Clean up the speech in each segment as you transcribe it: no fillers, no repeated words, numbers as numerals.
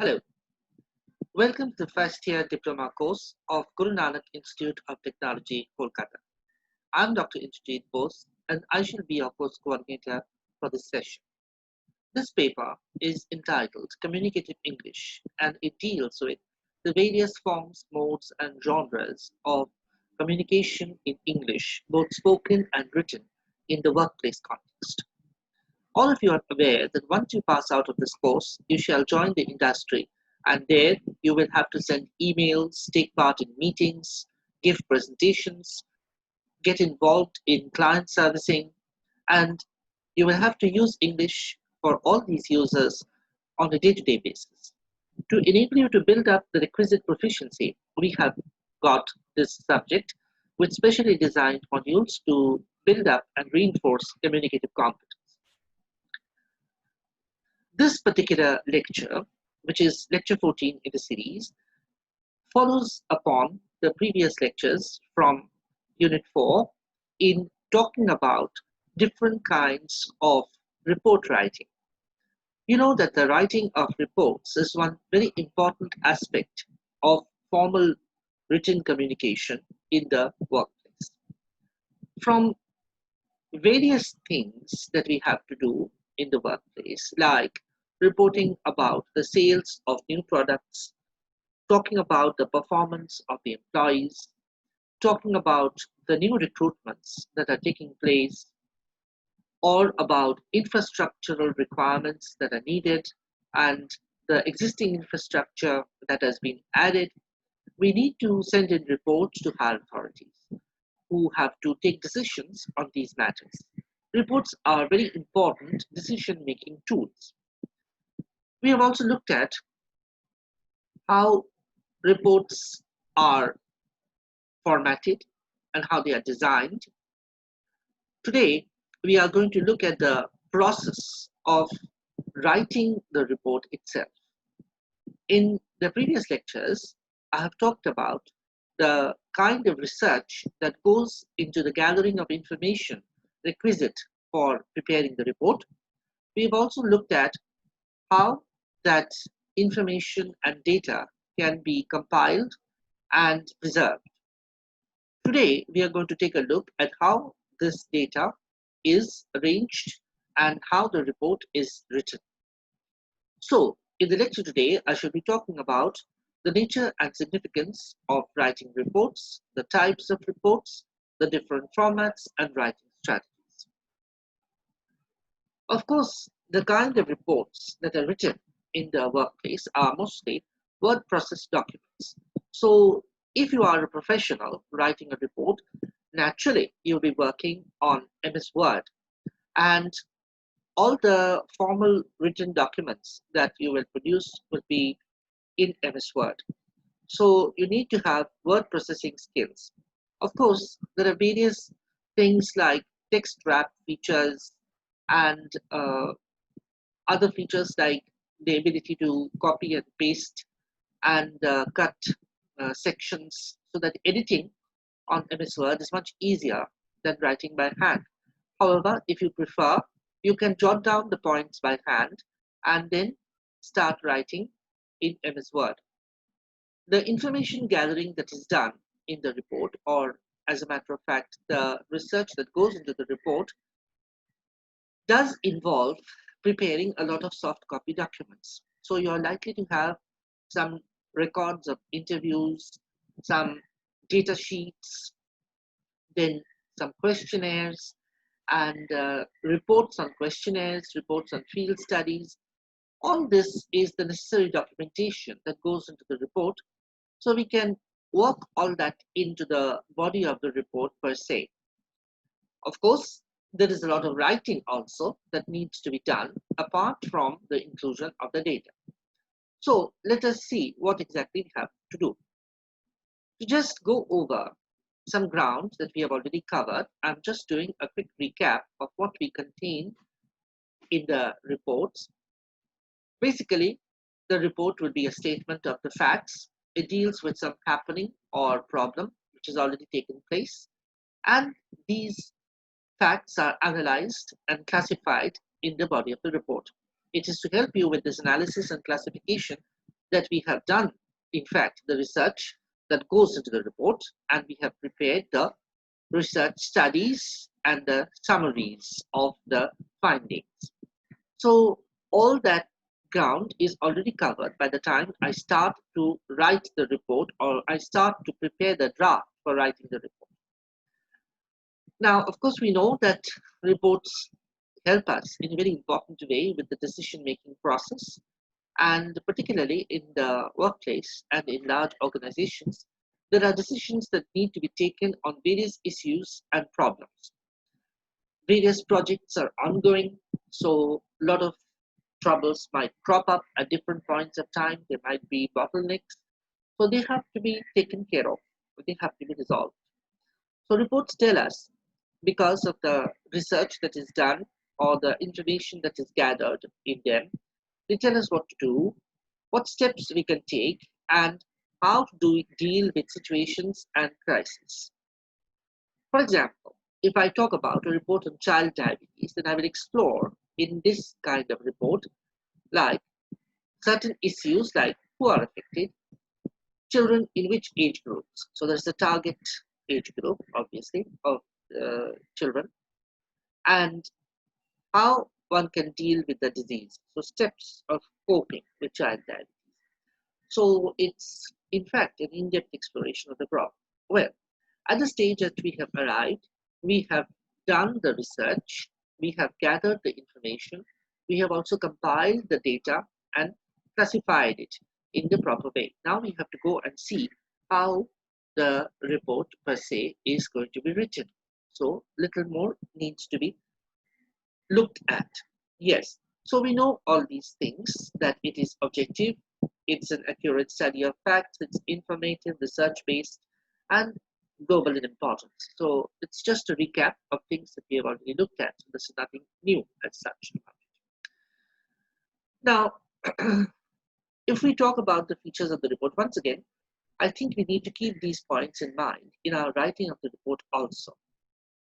Hello, welcome to the first year diploma course of Guru Nanak Institute of Technology, Kolkata. I'm Dr. Indrajit Bose and I shall be your course coordinator for this session. This paper is entitled Communicative English and it deals with the various forms, modes, and genres of communication in English, both spoken and written, in the workplace context. All of you are aware that once you pass out of this course, you shall join the industry, and there you will have to send emails, take part in meetings, give presentations, get involved in client servicing, and you will have to use English for all these users on a day to day basis. To enable you to build up the requisite proficiency, we have got this subject with specially designed modules to build up and reinforce communicative competence. This particular lecture, which is lecture 14 in the series, follows upon the previous lectures from Unit 4 in talking about different kinds of report writing. You know that the writing of reports is one very important aspect of formal written communication in the workplace. From various things that we have to do in the workplace, like reporting about the sales of new products, talking about the performance of the employees, talking about the new recruitments that are taking place, or about infrastructural requirements that are needed and the existing infrastructure that has been added. We need to send in reports to higher authorities who have to take decisions on these matters. Reports are very important decision making tools. We have also looked at how reports are formatted and how they are designed. Today, we are going to look at the process of writing the report itself. In the previous lectures, I have talked about the kind of research that goes into the gathering of information requisite for preparing the report. We've also looked at how that information and data can be compiled and preserved. Today, we are going to take a look at how this data is arranged and how the report is written. So, in the lecture today, I shall be talking about the nature and significance of writing reports, the types of reports, the different formats, and writing strategies. Of course, the kind of reports that are written in the workplace are mostly word processed documents. So, if you are a professional writing a report, naturally you'll be working on MS Word, and all the formal written documents that you will produce will be in MS Word. So you need to have word processing skills. Of course, there are various things like text wrap features and other features like the ability to copy and paste and cut sections so that editing on MS Word is much easier than writing by hand. However, if you prefer, you can jot down the points by hand and then start writing in MS Word. The information gathering that is done in the report, or as a matter of fact, the research that goes into the report, does involve preparing a lot of soft copy documents. So you're likely to have some records of interviews, some data sheets, then some questionnaires, and reports on questionnaires, reports on field studies. All this is the necessary documentation that goes into the report, so we can work all that into the body of the report per se. Of course, there is a lot of writing also that needs to be done apart from the inclusion of the data. So let us see what exactly we have to do. To just go over some ground that we have already covered, I'm just doing a quick recap of what we contain in the reports. Basically, the report will be a statement of the facts. It deals with some happening or problem which has already taken place, and these facts are analyzed and classified in the body of the report. It is to help you with this analysis and classification that we have done, in fact, the research that goes into the report, and we have prepared the research studies and the summaries of the findings. So all that ground is already covered by the time I start to write the report, or I start to prepare the draft for writing the report. Now, of course, we know that reports help us in a very important way with the decision-making process, and particularly in the workplace and in large organizations, there are decisions that need to be taken on various issues and problems. Various projects are ongoing, so a lot of troubles might crop up at different points of time. There might be bottlenecks, so they have to be taken care of, they have to be resolved. So reports tell us, because of the research that is done or the information that is gathered in them, they tell us what to do, what steps we can take, and how to deal with situations and crises. For example, if I talk about a report on child diabetes, then I will explore in this kind of report like certain issues like who are affected, children in which age groups. So there's a target age group, obviously, of children, and how one can deal with the disease. So steps of coping with child diabetes. So it's in fact an in-depth exploration of the problem. Well, at the stage that we have arrived, we have done the research, we have gathered the information, we have also compiled the data and classified it in the proper way. Now we have to go and see how the report per se is going to be written. So little more needs to be looked at. Yes, so we know all these things, that it is objective, it's an accurate study of facts, it's informative, research-based, and global in importance. So it's just a recap of things that we have already looked at. So this is nothing new as such. Now, if we talk about the features of the report, once again, I think we need to keep these points in mind in our writing of the report also.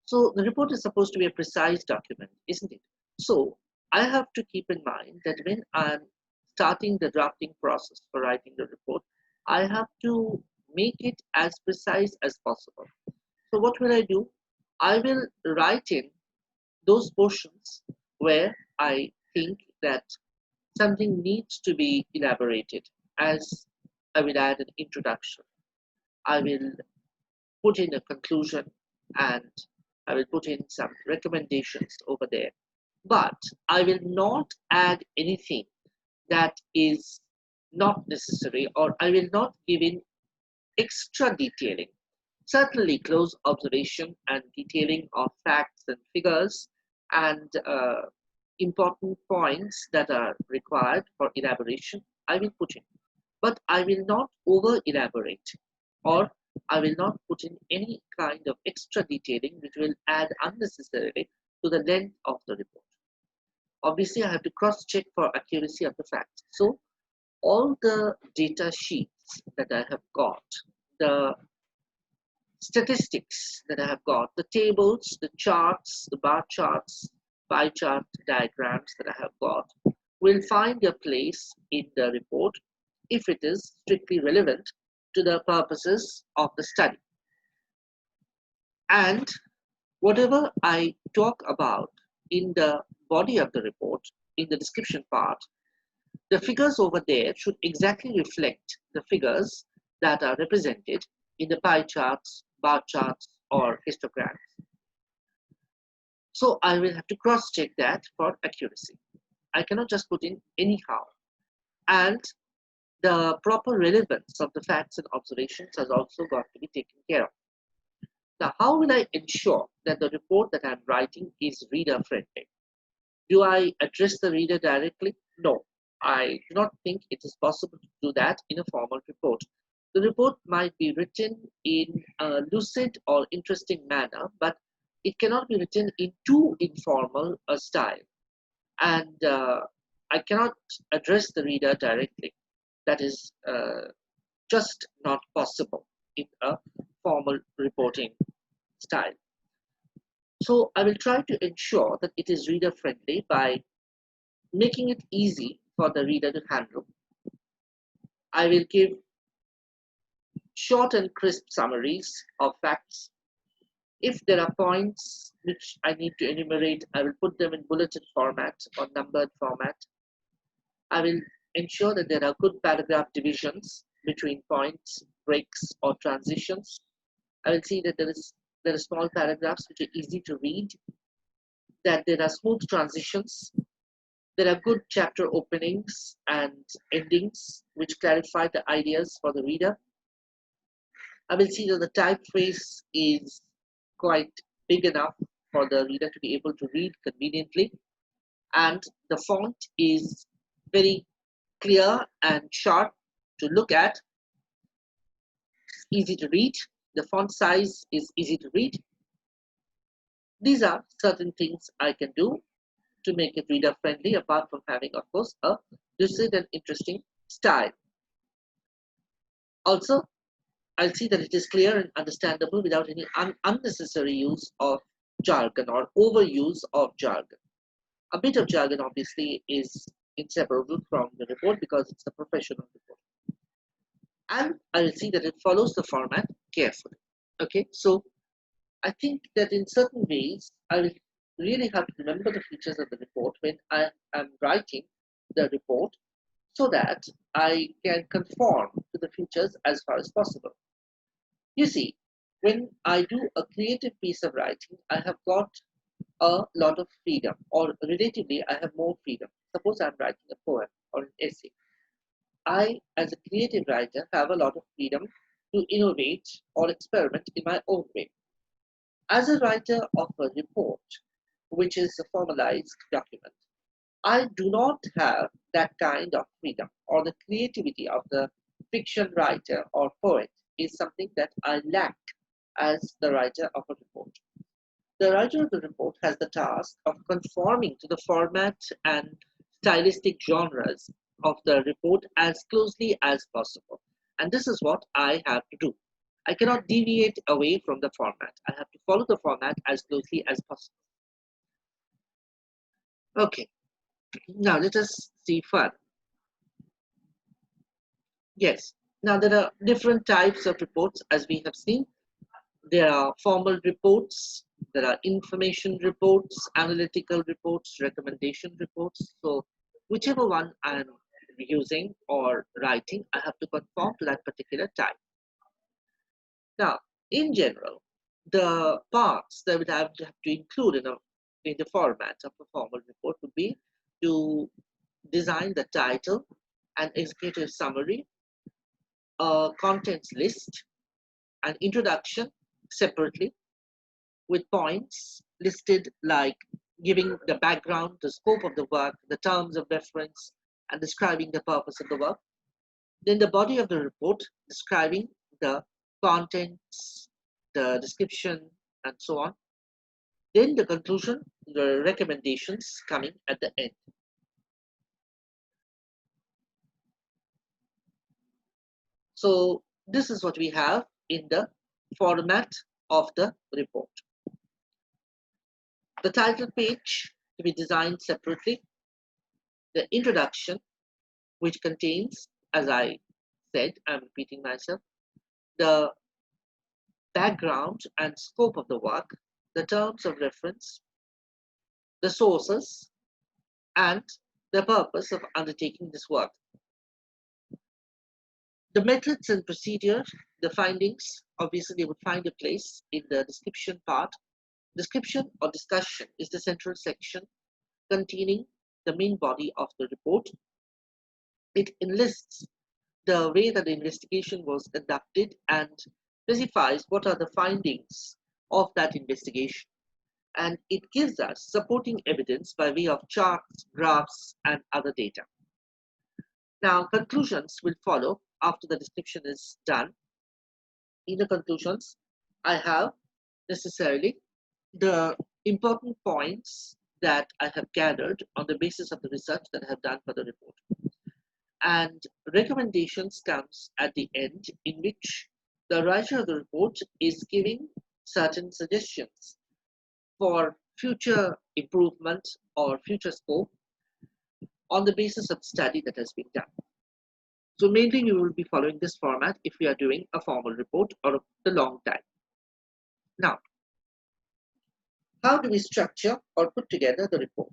So the report is supposed to be a precise document, isn't it? So I have to keep in mind that when I'm starting the drafting process for writing the report, I have to make it as precise as possible. So what will I do? I will write in those portions where I think that something needs to be elaborated, as I will add an introduction. I will put in a conclusion, and I will put in some recommendations over there. But I will not add anything that is not necessary, or I will not give in extra detailing. Certainly close observation and detailing of facts and figures and important points that are required for elaboration, I will put in. But I will not over elaborate, or I will not put in any kind of extra detailing which will add unnecessarily to the length of the report. Obviously, I have to cross-check for accuracy of the facts. So all the data sheets that I have got, the statistics that I have got, the tables, the charts, the bar charts, pie chart diagrams that I have got, will find their place in the report if it is strictly relevant to the purposes of the study. And whatever I talk about in the body of the report, in the description part, the figures over there should exactly reflect the figures that are represented in the pie charts, bar charts, or histograms. So I will have to cross-check that for accuracy. I cannot just put in anyhow. And the proper relevance of the facts and observations has also got to be taken care of. Now, how will I ensure that the report that I'm writing is reader-friendly? Do I address the reader directly? No, I do not think it is possible to do that in a formal report. The report might be written in a lucid or interesting manner, but it cannot be written in too informal a style. And I cannot address the reader directly. That is just not possible in a formal reporting style. So I will try to ensure that it is reader friendly by making it easy for the reader to handle. I will give short and crisp summaries of facts. If there are points which I need to enumerate, I will put them in bulleted format or numbered format. I will ensure that there are good paragraph divisions between points, breaks, or transitions. I will see that there are small paragraphs which are easy to read, that there are smooth transitions, there are good chapter openings and endings which clarify the ideas for the reader. I will see that the typeface is quite big enough for the reader to be able to read conveniently, and the font is very clear and sharp to look at, easy to read. The font size is easy to read. These are certain things I can do to make it reader friendly, apart from having, of course, a lucid and interesting style. Also, I'll see that it is clear and understandable without any unnecessary use of jargon or overuse of jargon. A bit of jargon obviously is inseparable from the report because it's a professional report. And I will see that it follows the format carefully. Okay, so I think that in certain ways, I will really have to remember the features of the report when I am writing the report so that I can conform to the features as far as possible. You see, when I do a creative piece of writing, I have got a lot of freedom, or relatively, I have more freedom. Suppose I'm writing a poem or an essay. I, as a creative writer, have a lot of freedom to innovate or experiment in my own way. As a writer of a report, which is a formalized document, I do not have that kind of freedom, or the creativity of the fiction writer or poet is something that I lack as the writer of a report. The writer of the report has the task of conforming to the format and stylistic genres of the report as closely as possible. And this is what I have to do. I cannot deviate away from the format. I have to follow the format as closely as possible. Okay, now let us see further. Yes, now there are different types of reports as we have seen. There are formal reports, there are information reports, analytical reports, recommendation reports. So whichever one I'm using or writing, I have to conform to that particular type. Now, in general, the parts that would have to include in the format of a formal report would be to design the title, an executive summary, a contents list, an introduction separately with points listed like giving the background, the scope of the work, the terms of reference, and describing the purpose of the work. Then the body of the report describing the contents, the description, and so on. Then the conclusion, the recommendations coming at the end. So this is what we have in the format of the report. The title page to be designed separately. The introduction, which contains, as I said, I'm repeating myself, the background and scope of the work, the terms of reference, the sources, and the purpose of undertaking this work. The methods and procedure, the findings, obviously they would find a place in the description part. Description or discussion is the central section containing the main body of the report. It enlists the way that the investigation was conducted and specifies what are the findings of that investigation. And it gives us supporting evidence by way of charts, graphs, and other data. Now, conclusions will follow after the description is done. In the conclusions, I have necessarily the important points that I have gathered on the basis of the research that I have done for the report. And recommendations comes at the end, in which the writer of the report is giving certain suggestions for future improvement or future scope on the basis of study that has been done. So mainly we will be following this format if we are doing a formal report or a long time. Now, how do we structure or put together the report?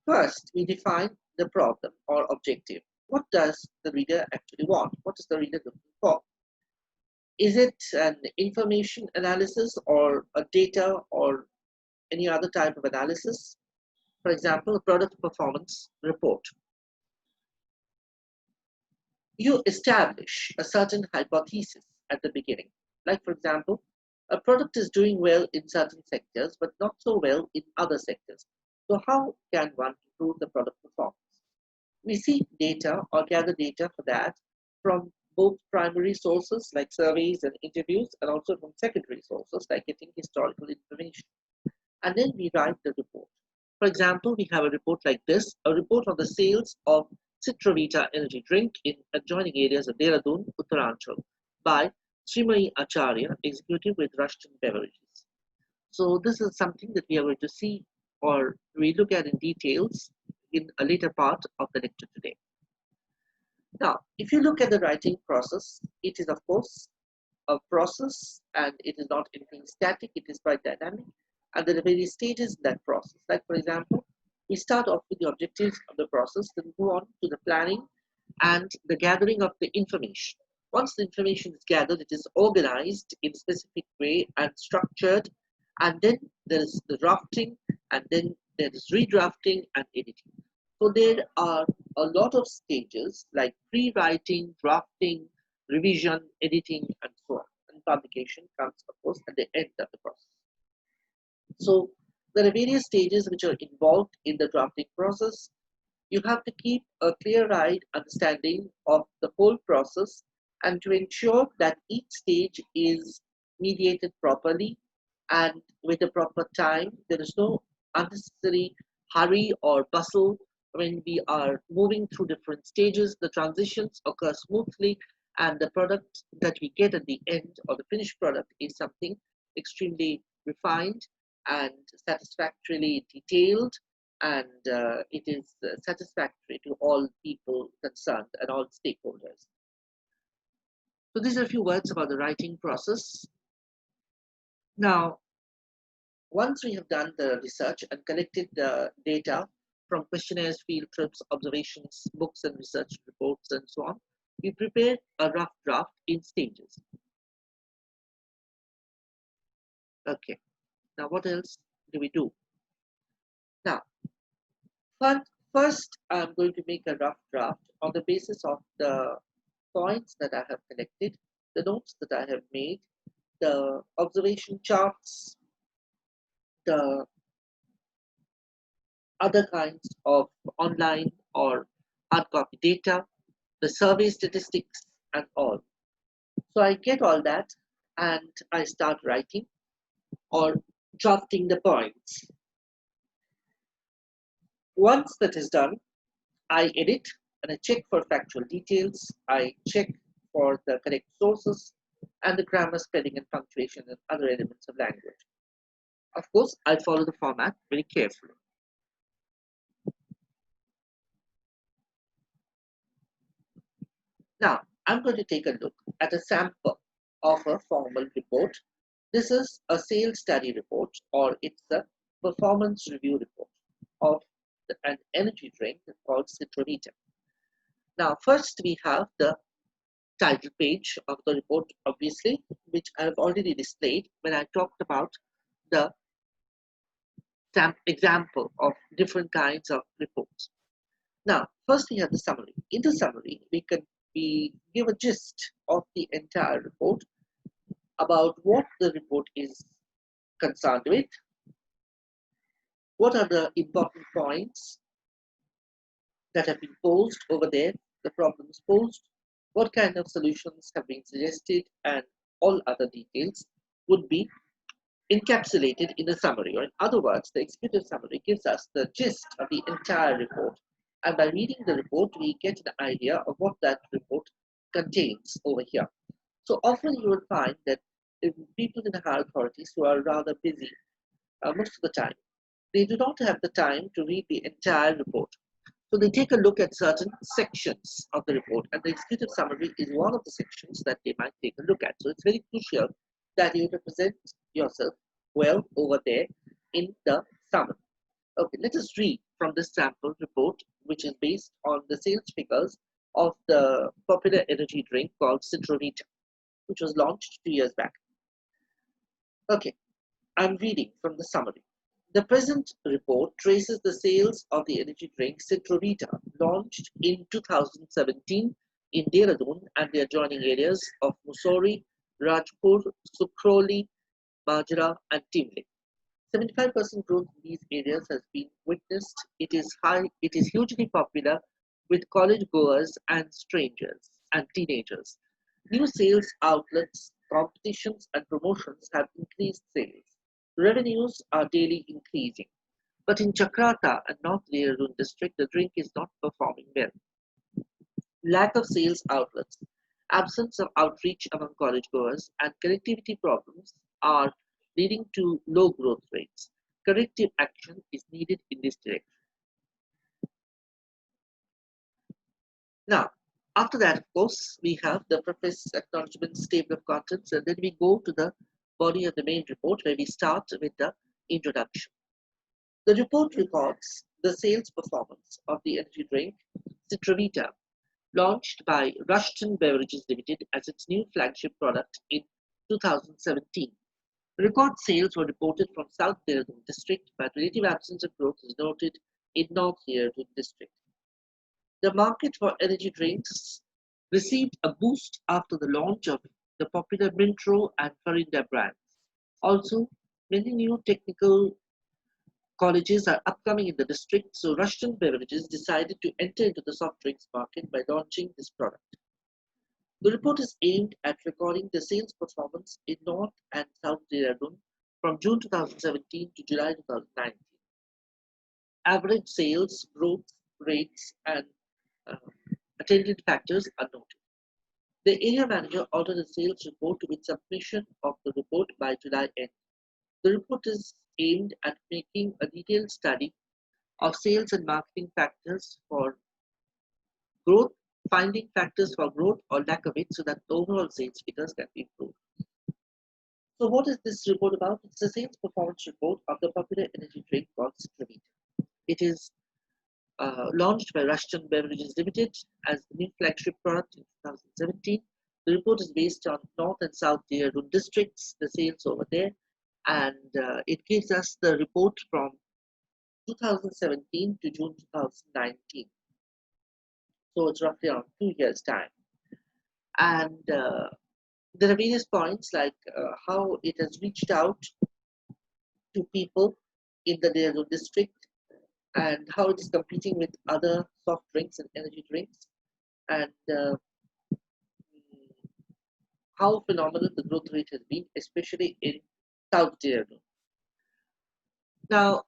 First, we define the problem or objective. What does the reader actually want? What is the reader looking for? Is it an information analysis or a data or any other type of analysis? For example, a product performance report. You establish a certain hypothesis at the beginning. Like, for example, a product is doing well in certain sectors, but not so well in other sectors. So how can one improve the product performance? We seek data or gather data for that from both primary sources like surveys and interviews, and also from secondary sources like getting historical information. And then we write the report. For example, we have a report like this, a report on the sales of Citrovita energy drink in adjoining areas of Dehradun, Uttaranchal by Srimati Acharya, executive with Rushton Beverages. So this is something that we are going to see or we look at in details in a later part of the lecture today. Now, if you look at the writing process, it is of course a process and it is not anything static, it is quite dynamic. And there are various stages in that process. Like, for example, we start off with the objectives of the process, then go on to the planning and the gathering of the information. Once the information is gathered, it is organized in a specific way and structured, and then there is the drafting, and then there is redrafting and editing. So there are a lot of stages like pre-writing, drafting, revision, editing, and so on. And publication comes, of course, at the end of the process. So there are various stages which are involved in the drafting process. You have to keep a clear-eyed understanding of the whole process and to ensure that each stage is mediated properly and with the proper time. There is no unnecessary hurry or bustle when we are moving through different stages. The transitions occur smoothly and the product that we get at the end or the finished product is something extremely refined and satisfactorily detailed, and it is satisfactory to all people concerned and all stakeholders. So these are a few words about the writing process. Now, once we have done the research and collected the data from questionnaires, field trips, observations, books and research reports and so on, we prepare a rough draft in stages. Okay, now what else do we do? Now, first I'm going to make a rough draft on the basis of the points that I have collected, the notes that I have made, the observation charts, the other kinds of online or hard copy data, the survey statistics and all. So I get all that and I start writing or drafting the points. Once that is done, I edit and I check for factual details. I check for the correct sources and the grammar, spelling, and punctuation and other elements of language. Of course, I follow the format very carefully. Now, I'm going to take a look at a sample of a formal report. This is a sales study report, or it's a performance review report of an energy drink called Citrovita. Now, first we have the title page of the report, obviously, which I have already displayed when I talked about the example of different kinds of reports. Now, first we have the summary. In the summary, we give a gist of the entire report about what the report is concerned with, what are the important points that have been posed over there, the problems posed, what kind of solutions have been suggested, and all other details would be encapsulated in the summary. Or in other words, the executive summary gives us the gist of the entire report. And by reading the report, we get an idea of what that report contains over here. So often you will find that people in the higher authorities who are rather busy most of the time, they do not have the time to read the entire report. So they take a look at certain sections of the report, and the executive summary is one of the sections that they might take a look at. So it's very crucial that you represent yourself well over there in the summary. Okay, let us read from this sample report, which is based on the sales figures of the popular energy drink called Citrovita, which was launched 2 years back. Okay, I'm reading from the summary. The present report traces the sales of the energy drink Citrovita, launched in 2017 in Dehradun and the adjoining areas of Mussoorie, Rajpur, Sukroli, Majra, and Timli. 75% growth in these areas has been witnessed. It is high. It is hugely popular with college goers and strangers and teenagers. New sales outlets, competitions, and promotions have increased sales. Revenues are daily increasing. But in Chakrata and North Dehradun district, the drink is not performing well. Lack of sales outlets, absence of outreach among college goers, and connectivity problems are leading to low growth rates. Corrective action is needed in this direction. Now, after that, of course, we have the preface, acknowledgements, table of contents, and then we go to the body of the main report where we start with the introduction. The report records the sales performance of the energy drink Citrovita, launched by Rushton Beverages Limited as its new flagship product in 2017. Record sales were reported from South Dehradun district, but relative absence of growth is noted in North Dehradun district. The market for energy drinks received a boost after the launch of the popular Mintro and Farinda brands. Also, many new technical colleges are upcoming in the district, so Rushton Beverages decided to enter into the soft drinks market by launching this product. The report is aimed at recording the sales performance in North and South Dehradun from June 2017 to July 2019. Average sales, growth rates, and uh, attendant factors are noted. The area manager ordered a sales report with submission of the report by July end. The report is aimed at making a detailed study of sales and marketing factors for growth, finding factors for growth or lack of it so that the overall sales figures can be improved. So what is this report about? It's a sales performance report of the popular energy drink called Citrovita. It is launched by Rushton Beverages Limited as the new flagship product in 2017. The report is based on North and South Dehradun districts, the sales over there, and it gives us the report from 2017 to June 2019. So it's roughly around 2 years' time. And there are various points like how it has reached out to people in the Dehradun district and how it is competing with other soft drinks and energy drinks, and how phenomenal the growth rate has been, especially in South Dehradun. Now,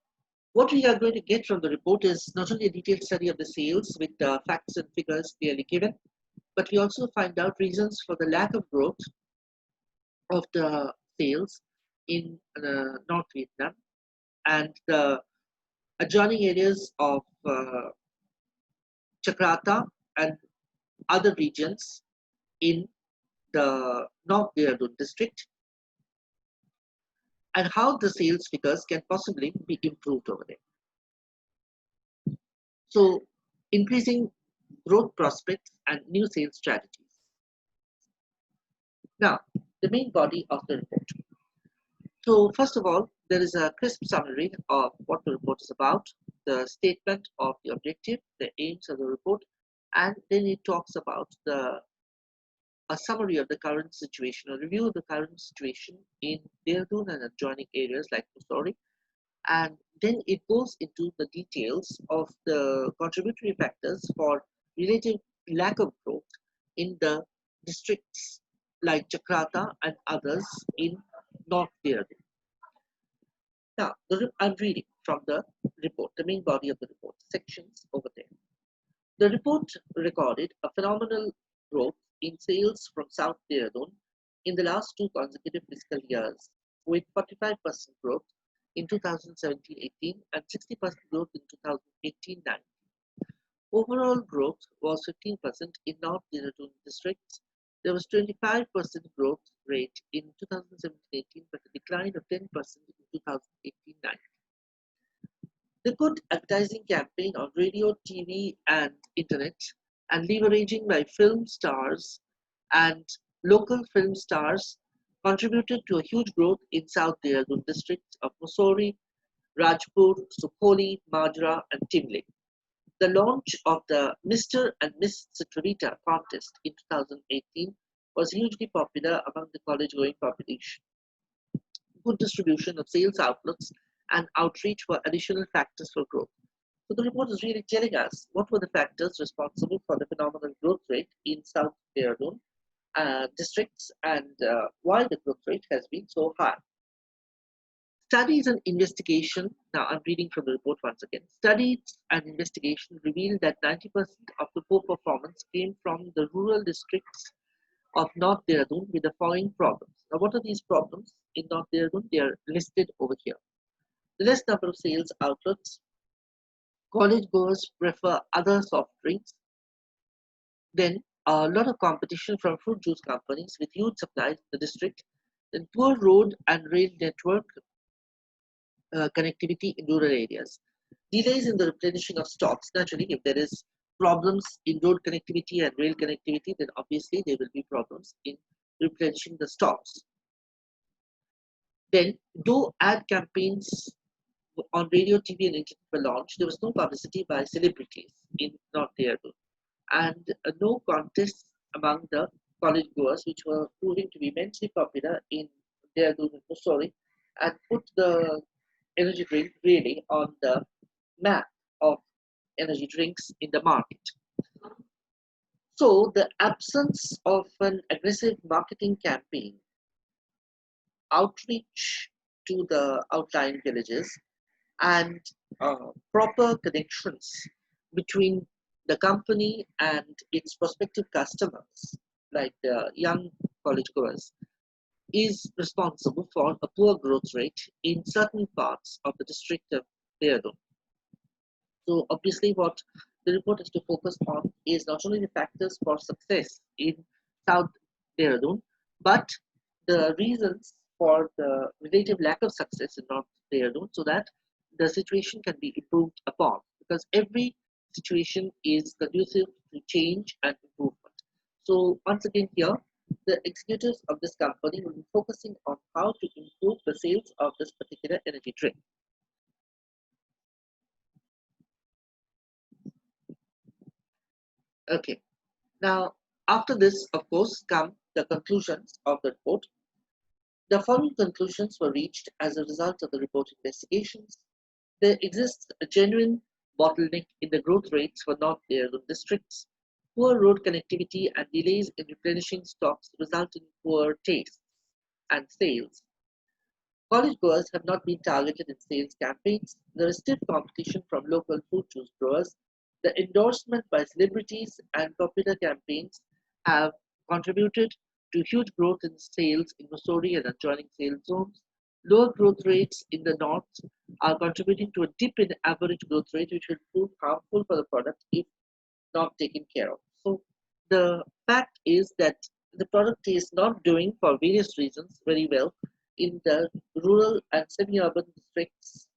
what we are going to get from the report is not only a detailed study of the sales with facts and figures clearly given, but we also find out reasons for the lack of growth of the sales in North Vietnam and the adjoining areas of Chakrata and other regions in the North Dehradun district, and how the sales figures can possibly be improved over there. So, increasing growth prospects and new sales strategies. Now, the main body of the report. So, first of all, there is a crisp summary of what the report is about, the statement of the objective, the aims of the report, and then it talks about a summary of the current situation, a review of the current situation in Dehradun and adjoining areas like Mussoorie, and then it goes into the details of the contributory factors for relative lack of growth in the districts like Chakrata and others in North Dehradun. Now, I'm reading from the report, the main body of the report, sections over there. The report recorded a phenomenal growth in sales from South Dehradun in the last two consecutive fiscal years, with 45% growth in 2017-18 and 60% growth in 2018-19. Overall growth was 15% in North Dehradun districts. There was 25% growth rate in 2017-18, but a decline of 10% in 2018-19. The good advertising campaign on radio, TV, and internet, and leveraging by film stars and local film stars contributed to a huge growth in South Dehradun districts of Mussoorie, Rajpur, Sukholi, Madra, and Timli. The launch of the Mr. and Miss Citrivita contest in 2018 was hugely popular among the college-going population. Good distribution of sales outlets and outreach were additional factors for growth. So the report is really telling us what were the factors responsible for the phenomenal growth rate in South Dehradun districts and why the growth rate has been so high. Studies and investigation, now I'm reading from the report once again. Studies and investigation revealed that 90% of the poor performance came from the rural districts of North Dehradun with the following problems. Now, what are these problems in North Dehradun? They are listed over here. The less number of sales outlets, college goers prefer other soft drinks, then a lot of competition from fruit juice companies with huge supplies in the district, then poor road and rail network connectivity in rural areas. Delays in the replenishing of stocks. Naturally, if there is problems in road connectivity and rail connectivity, then obviously there will be problems in replenishing the stocks. Then, though ad campaigns on radio, TV, and internet were launched, there was no publicity by celebrities in North Dehradun, and no contests among the college goers, which were proving to be immensely popular in Dehradun and Mussoorie, and put the energy drink really on the map of energy drinks in the market. So the absence of an aggressive marketing campaign, outreach to the outlying villages, and proper connections between the company and its prospective customers, like the young college goers, is responsible for a poor growth rate in certain parts of the district of Dehradun. So obviously what the report is to focus on is not only the factors for success in South Dehradun, but the reasons for the relative lack of success in North Dehradun so that the situation can be improved upon, because every situation is conducive to change and improvement. So once again here, the executives of this company will be focusing on how to improve the sales of this particular energy drink. Okay, now after this, of course, come the conclusions of the report. The following conclusions were reached as a result of the report investigations. There exists a genuine bottleneck in the growth rates for North Dehradun districts. Poor road connectivity and delays in replenishing stocks result in poor tastes and sales. College goers have not been targeted in sales campaigns. There is stiff competition from local fruit juice growers. The endorsement by celebrities and popular campaigns have contributed to huge growth in sales in Mussoorie and adjoining sales zones. Lower growth rates in the north are contributing to a dip in average growth rate, which will prove harmful for the product if not taken care of. So the fact is that the product is not doing, for various reasons, very well in the rural and semi-urban districts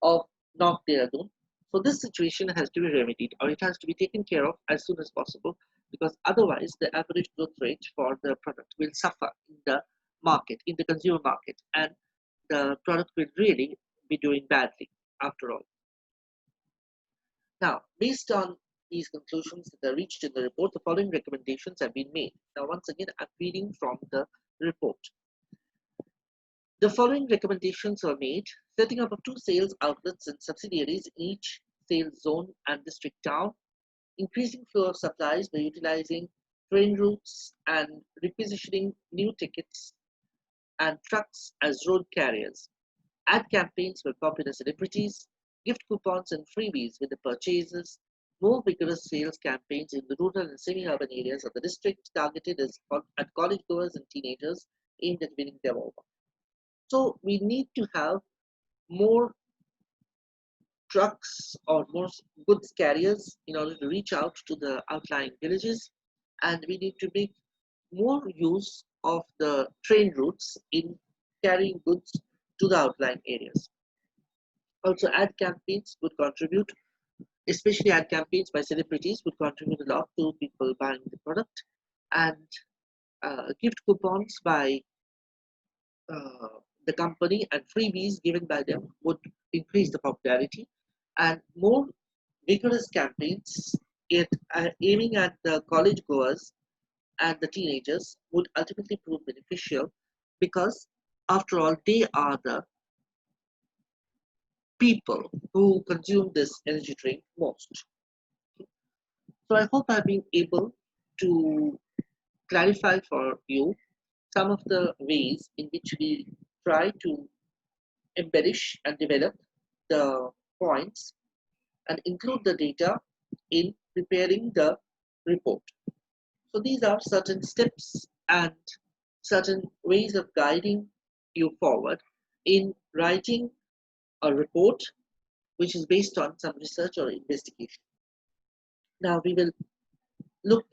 of North Dehradun. So this situation has to be remedied, or it has to be taken care of as soon as possible, because otherwise the average growth rate for the product will suffer in the market, in the consumer market, and the product will really be doing badly after all. Now, based on these conclusions that are reached in the report, the following recommendations have been made. Now, once again, I'm reading from the report. The following recommendations were made: setting up of 2 sales outlets and subsidiaries in each sales zone and district town, increasing flow of supplies by utilizing train routes and repositioning new tickets and trucks as road carriers, ad campaigns for popular celebrities, gift coupons and freebies with the purchases, more vigorous sales campaigns in the rural and semi-urban areas of the district targeted at college goers and teenagers aimed at winning them over. So we need to have more trucks or more goods carriers in order to reach out to the outlying villages, and we need to make more use of the train routes in carrying goods to the outlying areas. Also, ad campaigns would contribute, especially ad campaigns by celebrities would contribute a lot to people buying the product, and gift coupons by the company and freebies given by them would increase the popularity, and more vigorous campaigns aiming at the college goers and the teenagers would ultimately prove beneficial, because after all they are the people who consume this energy drink most. So I hope I've been able to clarify for you some of the ways in which we try to embellish and develop the points and include the data in preparing the report. So these are certain steps and certain ways of guiding you forward in writing a report which is based on some research or investigation. Now we will look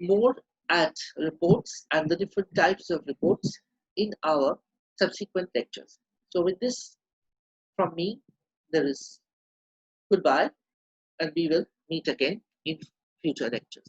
more at reports and the different types of reports in our subsequent lectures. So with this from me, there is goodbye, and we will meet again in future lectures.